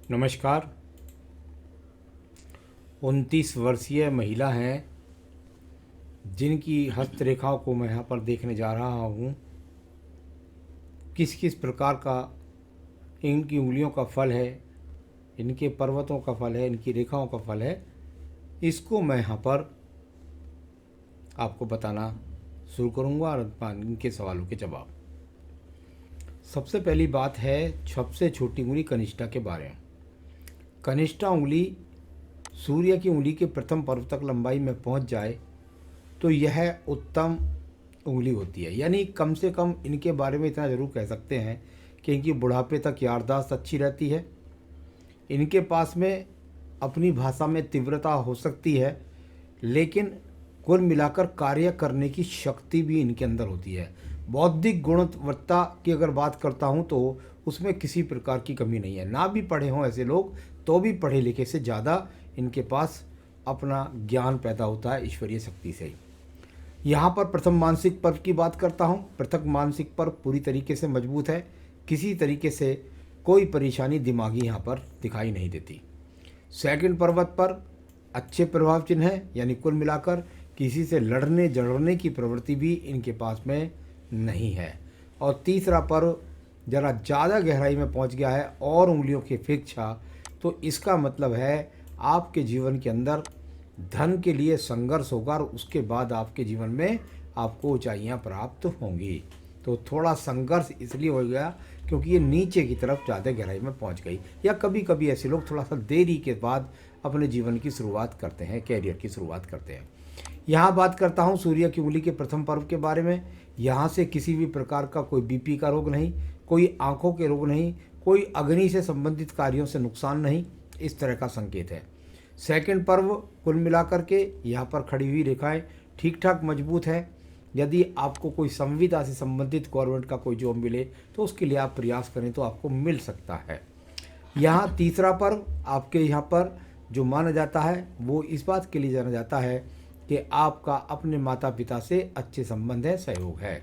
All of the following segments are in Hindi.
नमस्कार। 29 वर्षीय महिला हैं जिनकी हस्तरेखाओं को मैं यहाँ पर देखने जा रहा हूँ। किस किस प्रकार का इनकी उंगलियों का फल है, इनके पर्वतों का फल है, इनकी रेखाओं का फल है, इसको मैं यहाँ पर आपको बताना शुरू करूँगा और इनके सवालों के जवाब। सबसे पहली बात है सबसे छोटी उंगली कनिष्ठा के बारे में। कनिष्ठा उंगली सूर्य की उंगली के प्रथम पर्व तक लंबाई में पहुंच जाए तो यह उत्तम उंगली होती है। यानी कम से कम इनके बारे में इतना ज़रूर कह सकते हैं कि इनकी बुढ़ापे तक याददाश्त अच्छी रहती है। इनके पास में अपनी भाषा में तीव्रता हो सकती है, लेकिन कुल मिलाकर कार्य करने की शक्ति भी इनके अंदर होती है। बौद्धिक गुणवत्ता की अगर बात करता हूँ तो उसमें किसी प्रकार की कमी नहीं है। ना भी पढ़े हों ऐसे लोग तो भी पढ़े लिखे से ज़्यादा इनके पास अपना ज्ञान पैदा होता है ईश्वरीय शक्ति से। यहाँ पर प्रथम मानसिक पर्व की बात करता हूँ। प्रथम मानसिक पर्व पूरी तरीके से मजबूत है, किसी तरीके से कोई परेशानी दिमागी यहाँ पर दिखाई नहीं देती। सेकंड पर्वत पर अच्छे प्रभाव चिन्ह है, यानी कुल मिलाकर किसी से लड़ने झगड़ने की प्रवृत्ति भी इनके पास में नहीं है। और तीसरा पर्व ज़रा ज़्यादा गहराई में पहुंच गया है और उंगलियों की अपेक्षा, तो इसका मतलब है आपके जीवन के अंदर धन के लिए संघर्ष होगा और उसके बाद आपके जीवन में आपको ऊंचाइयां प्राप्त होंगी। तो थोड़ा संघर्ष इसलिए हो गया क्योंकि ये नीचे की तरफ ज़्यादा गहराई में पहुंच गई, या कभी कभी ऐसे लोग थोड़ा सा देरी के बाद अपने जीवन की शुरुआत करते हैं, कैरियर की शुरुआत करते हैं। यहाँ बात करता हूँ सूर्य की उंगली के प्रथम पर्व के बारे में। यहाँ से किसी भी प्रकार का कोई बीपी का रोग नहीं, कोई आंखों के रोग नहीं, कोई अग्नि से संबंधित कार्यों से नुकसान नहीं, इस तरह का संकेत है। सेकंड पर्व कुल मिलाकर के यहाँ पर खड़ी हुई रेखाएं ठीक ठाक मजबूत है। यदि आपको कोई संविदा से संबंधित गवर्नमेंट का कोई जॉब मिले तो उसके लिए आप प्रयास करें तो आपको मिल सकता है। यहाँ तीसरा पर्व आपके यहाँ पर जो माना जाता है वो इस बात के लिए जाना जाता है कि आपका अपने माता पिता से अच्छे संबंध है, सहयोग है।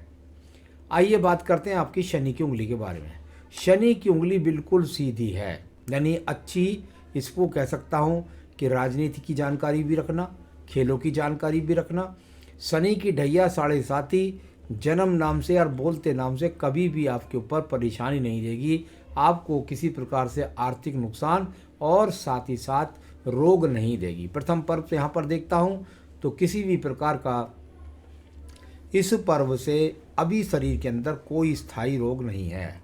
आइए बात करते हैं आपकी शनि की उंगली के बारे में। शनि की उंगली बिल्कुल सीधी है, यानी अच्छी, इसको कह सकता हूँ कि राजनीति की जानकारी भी रखना, खेलों की जानकारी भी रखना। शनि की ढैया 7.5 जन्म नाम से और बोलते नाम से कभी भी आपके ऊपर परेशानी नहीं देगी। आपको किसी प्रकार से आर्थिक नुकसान और साथ ही साथ रोग नहीं देगी। प्रथम पर्व से यहाँ पर देखता हूँ तो किसी भी प्रकार का इस पर्व से अभी शरीर के अंदर कोई स्थायी रोग नहीं है।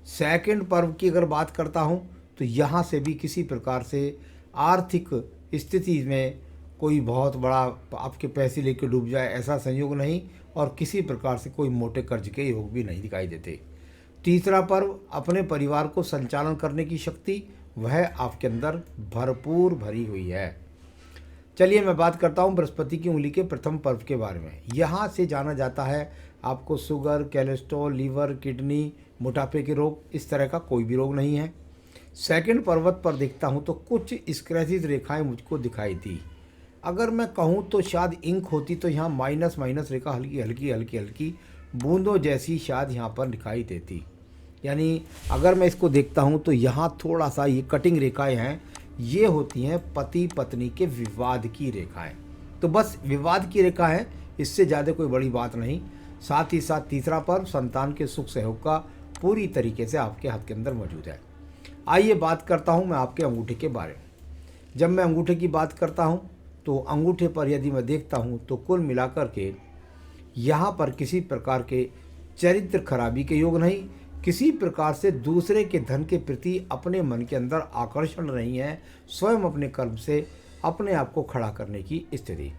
सेकंड पर्व की अगर बात करता हूँ तो यहाँ से भी किसी प्रकार से आर्थिक स्थिति में कोई बहुत बड़ा आपके पैसे लेके डूब जाए ऐसा संयोग नहीं, और किसी प्रकार से कोई मोटे कर्ज के योग भी नहीं दिखाई देते। तीसरा पर्व अपने परिवार को संचालन करने की शक्ति वह आपके अंदर भरपूर भरी हुई है। चलिए मैं बात करता हूँ बृहस्पति की उंगली के प्रथम पर्व के बारे में। यहाँ से जाना जाता है आपको शुगर, कोलेस्ट्रॉल, लीवर, किडनी, मोटापे के रोग, इस तरह का कोई भी रोग नहीं है। सेकंड पर्वत पर देखता हूँ तो कुछ स्क्रैचेस रेखाएं मुझको दिखाई दी। अगर मैं कहूँ तो शायद इंक होती तो यहाँ माइनस माइनस रेखा हल्की हल्की हल्की हल्की बूंदों जैसी शायद यहाँ पर दिखाई देती। यानी अगर मैं इसको देखता हूँ तो यहाँ थोड़ा सा ये कटिंग रेखाएं हैं, ये होती हैं पति पत्नी के विवाद की रेखाएं। तो बस विवाद की रेखा है, इससे ज़्यादा कोई बड़ी बात नहीं। साथ ही साथ तीसरा पर्व संतान के सुख सहयोग का पूरी तरीके से आपके हाथ के अंदर मौजूद है। आइए बात करता हूँ मैं आपके अंगूठे के बारे में। जब मैं अंगूठे की बात करता हूँ तो अंगूठे पर यदि मैं देखता हूँ तो कुल मिलाकर के यहाँ पर किसी प्रकार के चरित्र खराबी के योग नहीं, किसी प्रकार से दूसरे के धन के प्रति अपने मन के अंदर आकर्षण नहीं है, स्वयं अपने कर्म से अपने आप को खड़ा करने की स्थिति।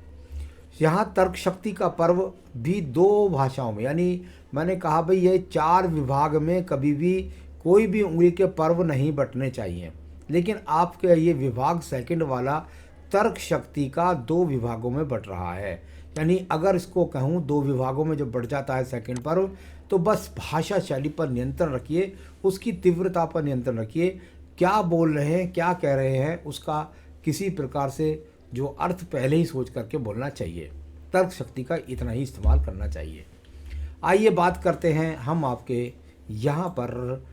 यहाँ तर्क शक्ति का पर्व भी 2 भाषाओं में, यानी मैंने कहा भाई ये 4 विभाग में कभी भी कोई भी उंगली के पर्व नहीं बंटने चाहिए, लेकिन आपके ये विभाग सेकंड वाला तर्क शक्ति का 2 विभागों में बंट रहा है। यानी अगर इसको कहूँ 2 विभागों में जब बढ़ जाता है सेकंड पर्व, तो बस भाषा शैली पर नियंत्रण रखिए, उसकी तीव्रता पर नियंत्रण रखिए। क्या बोल रहे हैं, क्या कह रहे हैं, उसका किसी प्रकार से जो अर्थ पहले ही सोच करके बोलना चाहिए। तर्क शक्ति का इतना ही इस्तेमाल करना चाहिए। आइए बात करते हैं हम आपके यहाँ पर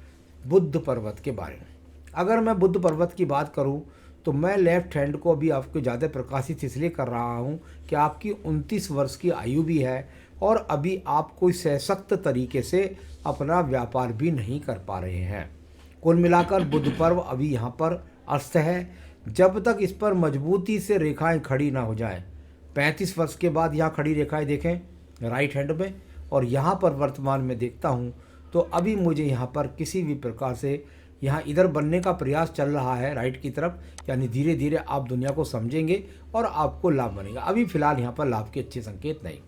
बुद्ध पर्वत के बारे में। अगर मैं बुद्ध पर्वत की बात करूं तो मैं लेफ्ट हैंड को अभी आपको ज़्यादा प्रकाशित इसलिए कर रहा हूं कि आपकी 29 वर्ष की आयु भी है और अभी आप कोई सशक्त तरीके से अपना व्यापार भी नहीं कर पा रहे हैं। कुल मिलाकर बुध पर्व अभी यहाँ पर अस्त है। जब तक इस पर मजबूती से रेखाएं खड़ी ना हो जाएं, 35 वर्ष के बाद यहाँ खड़ी रेखाएं देखें राइट हैंड में, और यहाँ पर वर्तमान में देखता हूँ तो अभी मुझे यहाँ पर किसी भी प्रकार से यहाँ इधर बनने का प्रयास चल रहा है राइट की तरफ, यानी धीरे धीरे आप दुनिया को समझेंगे और आपको लाभ बनेगा। अभी फिलहाल यहाँ पर लाभ के अच्छे संकेत नहीं।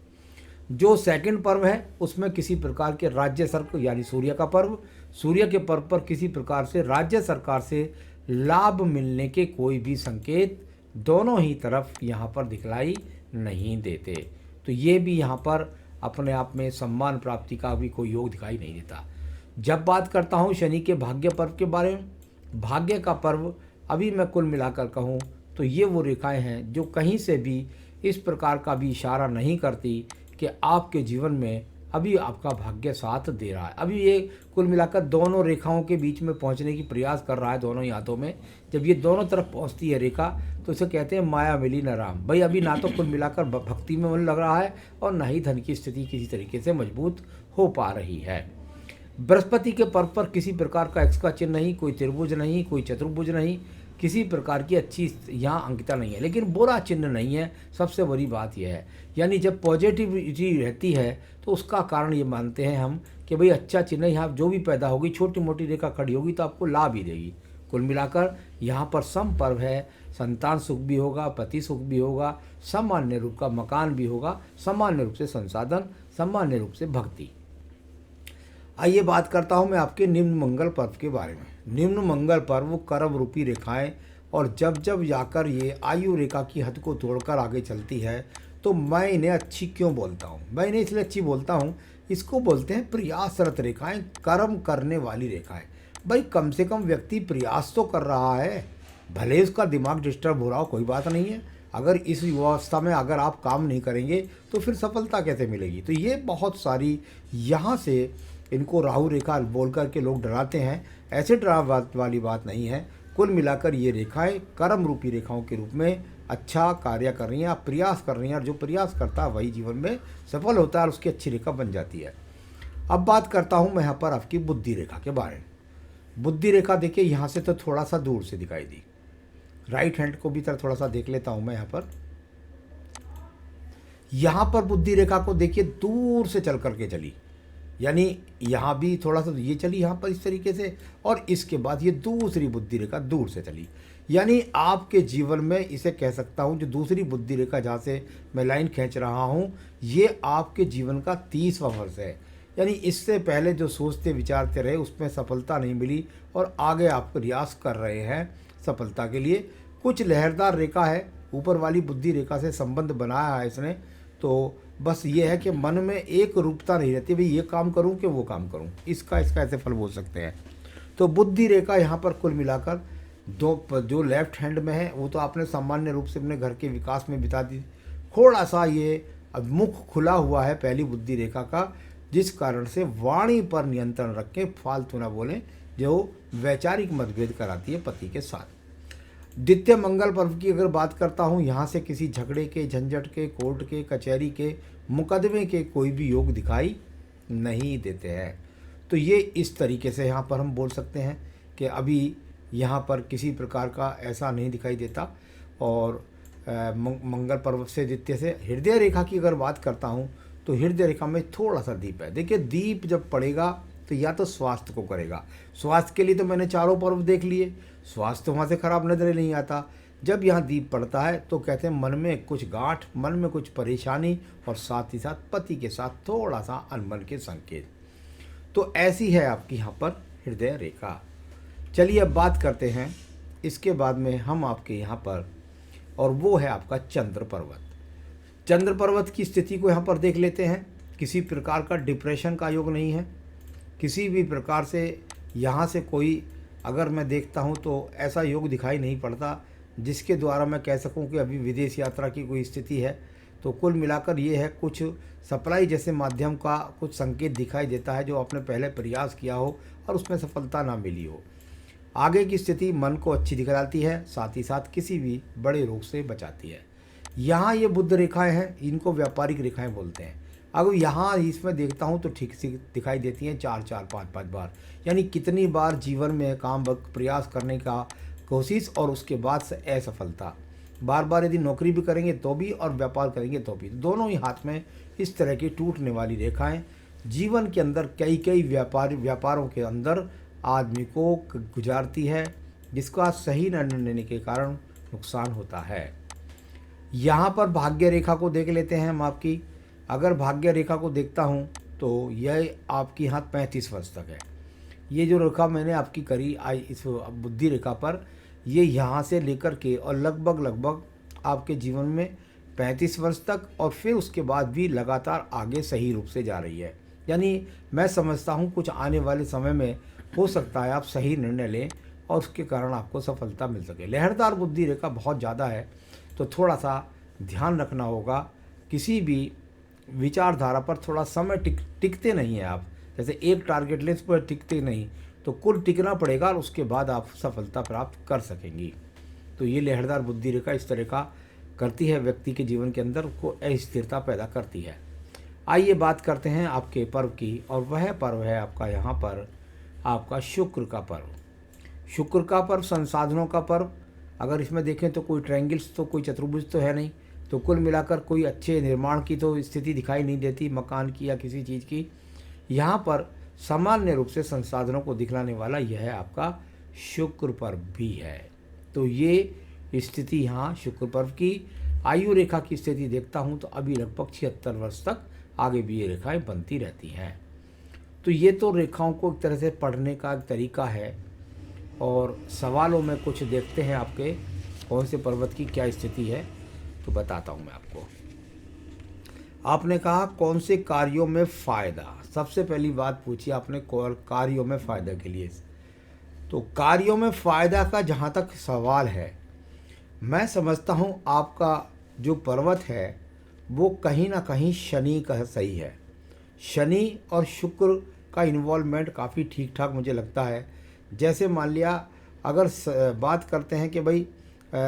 जो सेकंड पर्व है उसमें किसी प्रकार के राज्य सरकार यानी सूर्य का पर्व, सूर्य के पर्व पर किसी प्रकार से राज्य सरकार से लाभ मिलने के कोई भी संकेत दोनों ही तरफ यहाँ पर दिखलाई नहीं देते। तो ये भी यहाँ पर अपने आप में सम्मान प्राप्ति का भी कोई योग दिखाई नहीं देता। जब बात करता हूँ शनि के भाग्य पर्व के बारे में, भाग्य का पर्व अभी मैं कुल मिलाकर कहूँ तो ये वो रेखाएं हैं जो कहीं से भी इस प्रकार का भी इशारा नहीं करती कि आपके जीवन में अभी आपका भाग्य साथ दे रहा है। अभी ये कुल मिलाकर दोनों रेखाओं के बीच में पहुंचने की प्रयास कर रहा है दोनों ही हाथों में। जब ये दोनों तरफ पहुंचती है रेखा तो इसे कहते हैं माया मिली न राम। भाई अभी ना तो कुल मिलाकर भक्ति में मन लग रहा है और ना ही धन की स्थिति किसी तरीके से मजबूत हो पा रही है। बृहस्पति के पर्व पर किसी प्रकार का एक्स का चिन्ह नहीं, कोई त्रिभुज नहीं, कोई चतुर्भुज नहीं, किसी प्रकार की अच्छी यहाँ अंकिता नहीं है, लेकिन बुरा चिन्ह नहीं है। सबसे बड़ी बात यह है, यानी जब पॉजिटिविटी रहती है तो उसका कारण ये मानते हैं हम कि भाई अच्छा चिन्ह यहाँ जो भी पैदा होगी, छोटी मोटी रेखा खड़ी होगी तो आपको लाभ ही देगी। कुल मिलाकर यहाँ पर सम पर्व है, संतान सुख भी होगा, पति सुख भी होगा, सामान्य रूप का मकान भी होगा, सामान्य रूप से संसाधन, सामान्य रूप से भक्ति। आइए बात करता हूँ मैं आपके निम्न मंगल पर्व के बारे में। निम्न मंगल पर्व कर्म रूपी रेखाएं, और जब जब जाकर ये आयु रेखा की हद को तोड़कर आगे चलती है तो मैं इन्हें अच्छी क्यों बोलता हूँ? मैं इन्हें इसलिए अच्छी बोलता हूँ, इसको बोलते हैं प्रयासरत रेखाएं, कर्म करने वाली रेखाएं। भाई कम से कम व्यक्ति प्रयास तो कर रहा है, भले उसका दिमाग डिस्टर्ब हो रहा हो कोई बात नहीं है। अगर इस युवावस्था में अगर आप काम नहीं करेंगे तो फिर सफलता कैसे मिलेगी? तो ये बहुत सारी यहाँ से इनको राहु रेखा बोल कर के लोग डराते हैं, ऐसे डरा वाली बात नहीं है। कुल मिलाकर ये रेखाएं कर्म रूपी रेखाओं के रूप में अच्छा कार्य कर रही हैं, प्रयास कर रही हैं, और जो प्रयास करता है वही जीवन में सफल होता है और उसकी अच्छी रेखा बन जाती है। अब बात करता हूँ मैं यहाँ पर आपकी बुद्धि रेखा के बारे में। बुद्धि रेखा देखिए यहाँ से तो थोड़ा सा दूर से दिखाई दी, राइट हैंड को भी तरह थोड़ा सा देख लेता हूँ मैं यहाँ पर बुद्धि रेखा को देखिए दूर से चल करके चली, यानी यहाँ भी थोड़ा सा ये चली यहाँ पर इस तरीके से, और इसके बाद ये दूसरी बुद्धि रेखा दूर से चली। यानी आपके जीवन में इसे कह सकता हूँ जो दूसरी बुद्धि रेखा जहाँ से मैं लाइन खींच रहा हूँ ये आपके जीवन का 30वां वर्ष है। यानी इससे पहले जो सोचते विचारते रहे उसमें सफलता नहीं मिली और आगे आप प्रयास कर रहे हैं सफलता के लिए। कुछ लहरदार रेखा है, ऊपर वाली बुद्धि रेखा से संबंध बनाया है इसने, तो बस ये है कि मन में एक रूपता नहीं रहती, भाई ये काम करूं कि वो काम करूं, इसका ऐसे फल बोल सकते हैं। तो बुद्धि रेखा यहाँ पर कुल मिलाकर जो लेफ्ट हैंड में है वो तो आपने सामान्य रूप से अपने घर के विकास में बिता दी। थोड़ा सा ये अब मुख खुला हुआ है पहली बुद्धि रेखा का, जिस कारण से वाणी पर नियंत्रण रखें, फालतू ना बोलें, जो वैचारिक मतभेद कराती है पति के साथ। द्वितीय मंगल पर्व की अगर बात करता हूँ, यहाँ से किसी झगड़े के, झंझट के, कोर्ट के, कचहरी के, मुकदमे के कोई भी योग दिखाई नहीं देते हैं। तो ये इस तरीके से यहाँ पर हम बोल सकते हैं कि अभी यहाँ पर किसी प्रकार का ऐसा नहीं दिखाई देता। और मंगल पर्व से द्वितीय से हृदय रेखा की अगर बात करता हूँ तो हृदय रेखा में थोड़ा सा दीप है। देखिए दीप जब पड़ेगा तो या तो स्वास्थ्य को करेगा, स्वास्थ्य के लिए तो मैंने चारों पर्व देख लिए, स्वास्थ्य वहाँ से खराब नजर नहीं आता। जब यहाँ दीप पड़ता है तो कहते हैं मन में कुछ गांठ, मन में कुछ परेशानी, और साथ ही साथ पति के साथ थोड़ा सा अनबन के संकेत। तो ऐसी है आपकी यहाँ पर हृदय रेखा। चलिए अब बात करते हैं इसके बाद में हम आपके यहाँ पर, और वो है आपका चंद्र पर्वत। चंद्र पर्वत की स्थिति को यहाँ पर देख लेते हैं। किसी प्रकार का डिप्रेशन का योग नहीं है, किसी भी प्रकार से यहाँ से कोई अगर मैं देखता हूँ तो ऐसा योग दिखाई नहीं पड़ता जिसके द्वारा मैं कह सकूँ कि अभी विदेश यात्रा की कोई स्थिति है। तो कुल मिलाकर ये है कुछ सप्लाई जैसे माध्यम का कुछ संकेत दिखाई देता है जो आपने पहले प्रयास किया हो और उसमें सफलता ना मिली हो। आगे की स्थिति मन को अच्छी दिखलाती है, साथ ही साथ किसी भी बड़े रोग से बचाती है। यहाँ ये बुद्ध रेखाएं हैं, इनको व्यापारिक रेखाएं बोलते हैं। अगर यहाँ इसमें देखता हूँ तो ठीक से दिखाई देती हैं 4-4, 5-5 बार, यानी कितनी बार जीवन में काम प्रयास करने का कोशिश और उसके बाद से असफलता। बार बार यदि नौकरी भी करेंगे तो भी और व्यापार करेंगे तो भी, दोनों ही हाथ में इस तरह की टूटने वाली रेखाएं जीवन के अंदर कई कई व्यापारों के अंदर आदमी को गुजारती है, जिसका सही निर्णय लेने के कारण नुकसान होता है। यहाँ पर भाग्य रेखा को देख लेते हैं हम आपकी। अगर भाग्य रेखा को देखता हूँ तो यह आपकी यहाँ 35 वर्ष तक है। ये जो रेखा मैंने आपकी करी आई इस बुद्धि रेखा पर, ये यहाँ से लेकर के और लगभग आपके जीवन में 35 वर्ष तक और फिर उसके बाद भी लगातार आगे सही रूप से जा रही है। यानी मैं समझता हूँ कुछ आने वाले समय में हो सकता है आप सही निर्णय लें और उसके कारण आपको सफलता मिल सके। लहरदार बुद्धि रेखा बहुत ज़्यादा है तो थोड़ा सा ध्यान रखना होगा। किसी भी विचारधारा पर थोड़ा समय टिकते नहीं हैं आप, जैसे एक टारगेट लें उस पर टिकते नहीं, तो कुल टिकना पड़ेगा और उसके बाद आप सफलता प्राप्त कर सकेंगी। तो ये लहरदार बुद्धि रेखा इस तरह का करती है, व्यक्ति के जीवन के अंदर को अस्थिरता पैदा करती है। आइए बात करते हैं आपके पर्व की, और वह पर्व है आपका यहाँ पर आपका शुक्र का पर्व। शुक्र का पर्व संसाधनों का पर्व। अगर इसमें देखें तो कोई ट्रायंगल्स तो कोई चतुर्भुज तो है नहीं, तो कुल मिलाकर कोई अच्छे निर्माण की तो स्थिति दिखाई नहीं देती, मकान की या किसी चीज़ की। यहाँ पर सामान्य रूप से संसाधनों को दिखलाने वाला यह आपका शुक्र पर्व भी है। तो ये स्थिति यहाँ शुक्र पर्व की। आयु रेखा की स्थिति देखता हूँ तो अभी लगभग 76 वर्ष तक आगे भी ये रेखाएं बनती रहती हैं। तो ये तो रेखाओं को एक तरह से पढ़ने का एक तरीका है। और सवालों में कुछ देखते हैं आपके कौन से पर्वत की क्या स्थिति है, तो बताता हूँ मैं आपको। आपने कहा कौन से कार्यों में फ़ायदा, सबसे पहली बात पूछी आपने कार्यों में फ़ायदा के लिए। तो कार्यों में फ़ायदा का जहाँ तक सवाल है, मैं समझता हूँ आपका जो पर्वत है वो कहीं ना कहीं शनि का सही है। शनि और शुक्र का इन्वॉल्वमेंट काफ़ी ठीक ठाक मुझे लगता है। जैसे मान लिया अगर बात करते हैं कि भाई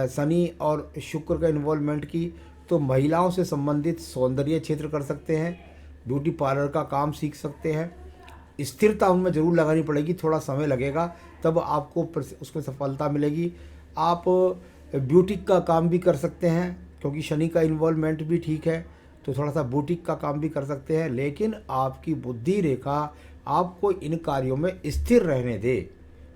शनि और शुक्र का इन्वॉल्वमेंट की, तो महिलाओं से संबंधित सौंदर्य क्षेत्र कर सकते हैं, ब्यूटी पार्लर का काम सीख सकते हैं। स्थिरता उनमें ज़रूर लगानी पड़ेगी, थोड़ा समय लगेगा तब आपको उसमें सफलता मिलेगी। आप ब्यूटिक का काम भी कर सकते हैं क्योंकि शनि का इन्वॉल्वमेंट भी ठीक है, तो थोड़ा सा बुटीक का काम भी कर सकते हैं। लेकिन आपकी बुद्धि रेखा आपको इन कार्यों में स्थिर रहने दे,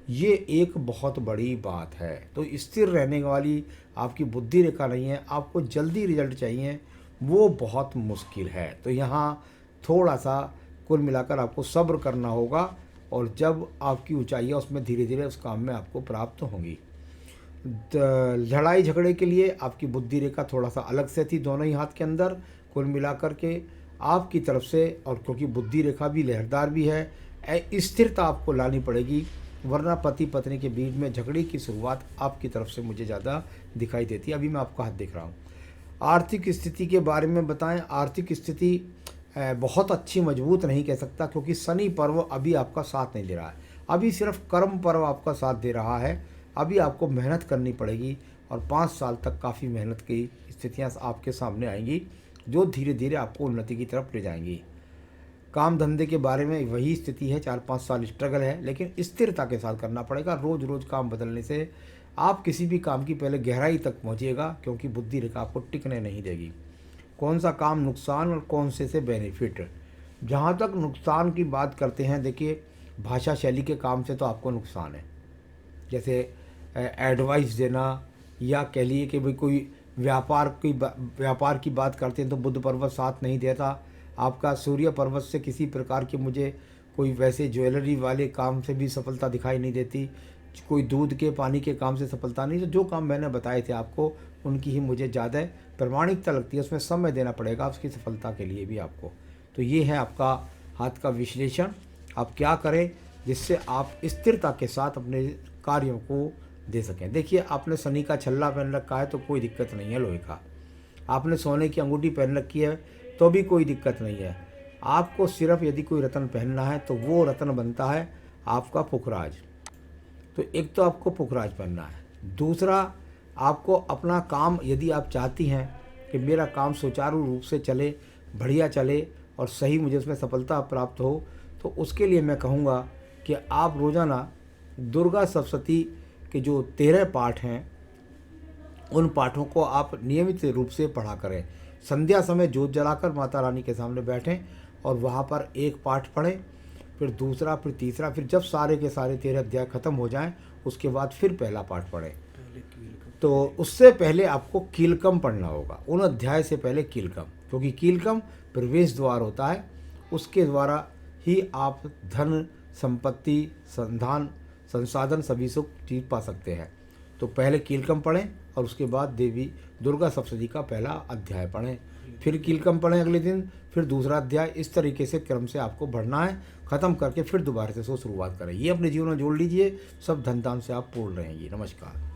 ये एक बहुत बड़ी बात है। तो स्थिर रहने वाली आपकी बुद्धि रेखा नहीं है, आपको जल्दी रिजल्ट चाहिए, वो बहुत मुश्किल है। तो यहाँ थोड़ा सा कुल मिलाकर आपको सब्र करना होगा और जब आपकी ऊंचाइयाँ उसमें धीरे धीरे उस काम में आपको प्राप्त होंगी। लड़ाई झगड़े के लिए आपकी बुद्धि रेखा थोड़ा सा अलग से थी दोनों ही हाथ के अंदर। कुल मिलाकर के आपकी तरफ से, और क्योंकि बुद्धि रेखा भी लहरदार भी है, स्थिरता आपको लानी पड़ेगी, वरना पति पत्नी के बीच में झगड़े की शुरुआत आपकी तरफ से मुझे ज़्यादा दिखाई देती है। अभी मैं आपका हाथ देख रहा हूँ। आर्थिक स्थिति के बारे में बताएं। आर्थिक स्थिति बहुत अच्छी मजबूत नहीं कह सकता क्योंकि शनि पर्व अभी आपका साथ नहीं दे रहा है। अभी सिर्फ कर्म पर्व आपका साथ दे रहा है। अभी आपको मेहनत करनी पड़ेगी और 5 साल तक काफ़ी मेहनत की स्थितियाँ आपके सामने आएंगी जो धीरे धीरे आपको उन्नति की तरफ ले जाएंगी। काम धंधे के बारे में वही स्थिति है, 4-5 साल स्ट्रगल है, लेकिन स्थिरता के साथ करना पड़ेगा। रोज़ रोज़ काम बदलने से आप किसी भी काम की पहले गहराई तक पहुँचिएगा क्योंकि बुद्धि रेखा आपको टिकने नहीं देगी। कौन सा काम नुकसान और कौन से बेनिफिट। जहाँ तक नुकसान की बात करते हैं, देखिए भाषा शैली के काम से तो आपको नुकसान है, जैसे एडवाइस देना या कह लिए कि भाई कोई व्यापार की बात करते हैं तो बुध पर्वत साथ नहीं देता। आपका सूर्य पर्वत से किसी प्रकार की मुझे कोई वैसे ज्वेलरी वाले काम से भी सफलता दिखाई नहीं देती, कोई दूध के पानी के काम से सफलता नहीं। तो जो काम मैंने बताए थे आपको उनकी ही मुझे ज़्यादा प्रामाणिकता लगती है, उसमें समय देना पड़ेगा उसकी सफलता के लिए भी आपको। तो ये है आपका हाथ का विश्लेषण। आप क्या करें जिससे आप स्थिरता के साथ अपने कार्यों को दे सकें। देखिए आपने शनि का छल्ला पहन रखा है तो कोई दिक्कत नहीं है लोहे का, आपने सोने की अंगूठी पहन रखी है तो भी कोई दिक्कत नहीं है। आपको सिर्फ यदि कोई रत्न पहनना है तो वो रत्न बनता है आपका पुखराज। तो एक तो आपको पुखराज बनना है, दूसरा आपको अपना काम, यदि आप चाहती हैं कि मेरा काम सुचारू रूप से चले, बढ़िया चले और सही मुझे उसमें सफलता प्राप्त हो, तो उसके लिए मैं कहूँगा कि आप रोज़ाना दुर्गा सप्तशती के जो 13 पाठ हैं उन पाठों को आप नियमित रूप से पढ़ा करें। संध्या समय जोत जलाकर माता रानी के सामने बैठें और वहाँ पर एक पाठ पढ़ें, फिर दूसरा, फिर तीसरा, फिर जब सारे के सारे 13 अध्याय खत्म हो जाएं उसके बाद फिर पहला पाठ पढ़ें। तो उससे पहले आपको कीलकम पढ़ना होगा, उन अध्याय से पहले कीलकम, क्योंकि कीलकम प्रवेश द्वार होता है, उसके द्वारा ही आप धन, संपत्ति, संसाधन सभी सुख चीज पा सकते हैं। तो पहले कीलकम पढ़ें और उसके बाद देवी दुर्गा सप्तशती का पहला अध्याय पढ़ें, फिर कीलकम पढ़ें अगले दिन, फिर दूसरा अध्याय। इस तरीके से क्रम से आपको बढ़ना है, ख़त्म करके फिर दोबारा से शुरुआत करें। ये अपने जीवन में जोड़ लीजिए, सब धन धाम से आप पूर्ण रहेंगे। नमस्कार।